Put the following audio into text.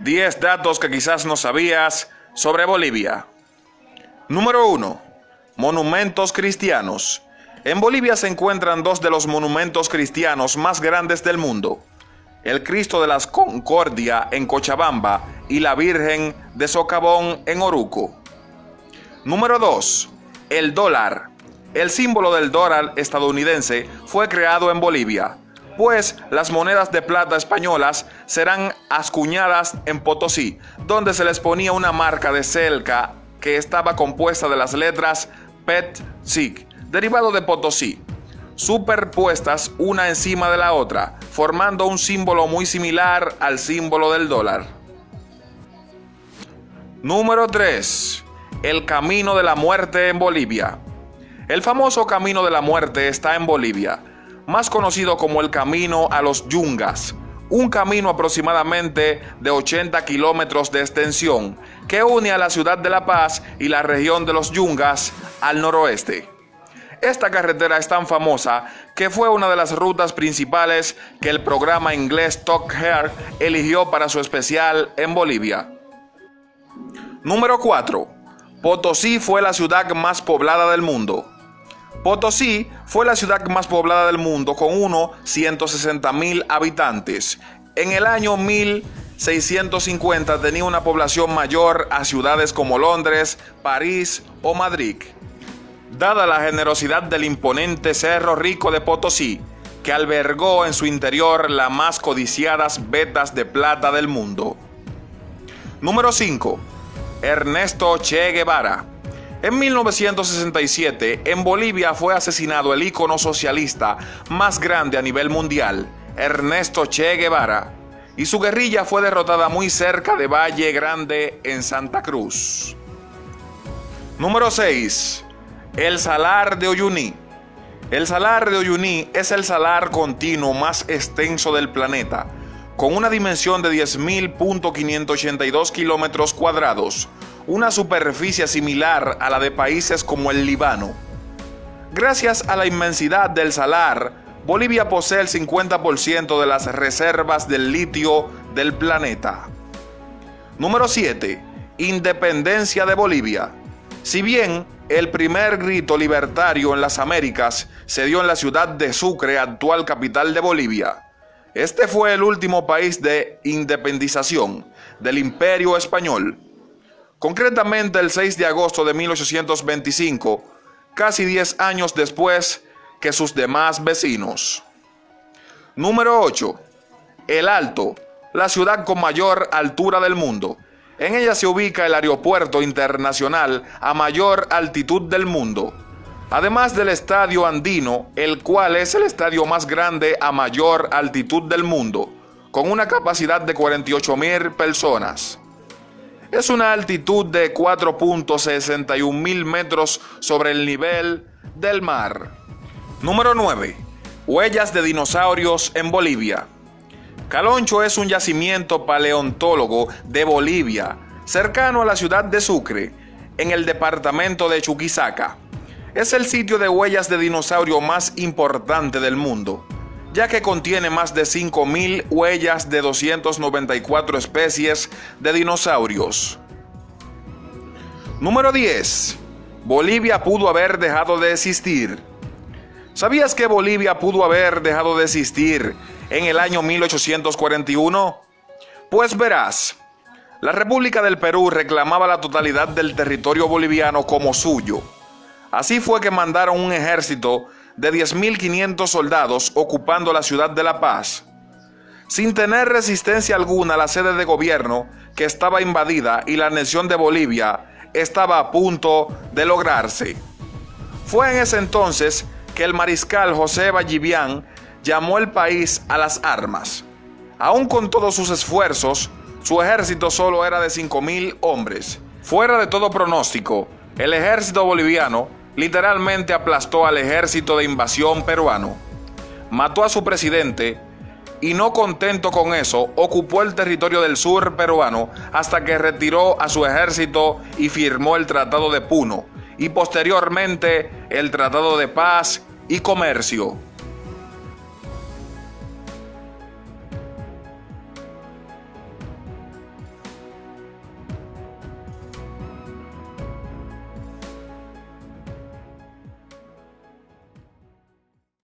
10 datos que quizás no sabías sobre Bolivia. Número 1. Monumentos cristianos. En Bolivia se encuentran dos de los monumentos cristianos más grandes del mundo: el Cristo de las Concordia en Cochabamba y la Virgen de Socavón en Oruco. Número 2. El dólar. El símbolo del dólar estadounidense fue creado en Bolivia, pues las monedas de plata españolas serán acuñadas en Potosí, donde se les ponía una marca de cerca que estaba compuesta de las letras PET-SIC, derivado de Potosí, superpuestas una encima de la otra, formando un símbolo muy similar al símbolo del dólar. Número 3. El Camino de la Muerte en Bolivia. El famoso Camino de la Muerte está en Bolivia, más conocido como el Camino a los Yungas, un camino aproximadamente de 80 kilómetros de extensión que une a la ciudad de La Paz y la región de los Yungas al noroeste. Esta carretera es tan famosa que fue una de las rutas principales que el programa inglés Top Gear eligió para su especial en Bolivia. Número 4. Potosí fue la ciudad más poblada del mundo. Potosí fue la ciudad más poblada del mundo con 160.000 habitantes. En el año 1650 tenía una población mayor a ciudades como Londres, París o Madrid. Dada la generosidad del imponente Cerro Rico de Potosí, que albergó en su interior las más codiciadas vetas de plata del mundo. Número 5. Ernesto Che Guevara. En 1967, en Bolivia fue asesinado el ícono socialista más grande a nivel mundial, Ernesto Che Guevara, y su guerrilla fue derrotada muy cerca de Valle Grande, en Santa Cruz. Número 6. El Salar de Uyuni. El Salar de Uyuni es el salar continuo más extenso del planeta, con una dimensión de 10.582 kilómetros cuadrados, una superficie similar a la de países como el Líbano. Gracias a la inmensidad del salar, Bolivia posee el 50% de las reservas del litio del planeta. Número 7. Independencia de Bolivia. Si bien el primer grito libertario en las Américas se dio en la ciudad de Sucre, actual capital de Bolivia, este fue el último país de independización del Imperio Español. Concretamente el 6 de agosto de 1825, casi 10 años después que sus demás vecinos. Número 8. El Alto, la ciudad con mayor altura del mundo. En ella se ubica el aeropuerto internacional a mayor altitud del mundo, además del Estadio Andino, el cual es el estadio más grande a mayor altitud del mundo, con una capacidad de 48.000 personas. Es una altitud de 4.61.000 metros sobre el nivel del mar. Número 9. Huellas de dinosaurios en Bolivia. Caloncho es un yacimiento paleontólogo de Bolivia, cercano a la ciudad de Sucre, en el departamento de Chuquisaca. Es el sitio de huellas de dinosaurio más importante del mundo, ya que contiene más de 5.000 huellas de 294 especies de dinosaurios. Número 10. Bolivia pudo haber dejado de existir. ¿Sabías que Bolivia pudo haber dejado de existir en el año 1841? Pues verás, la República del Perú reclamaba la totalidad del territorio boliviano como suyo. Así fue que mandaron un ejército de 10.500 soldados ocupando la ciudad de La Paz. Sin tener resistencia alguna, la sede de gobierno, que estaba invadida, y la anexión de Bolivia estaba a punto de lograrse. Fue en ese entonces que el mariscal José Vallivian llamó el país a las armas. Aún con todos sus esfuerzos, su ejército solo era de 5.000 hombres. Fuera de todo pronóstico, el ejército boliviano literalmente aplastó al ejército de invasión peruano. Mató a su presidente y, no contento con eso, ocupó el territorio del sur peruano hasta que retiró a su ejército y firmó el Tratado de Puno y posteriormente el Tratado de Paz y Comercio.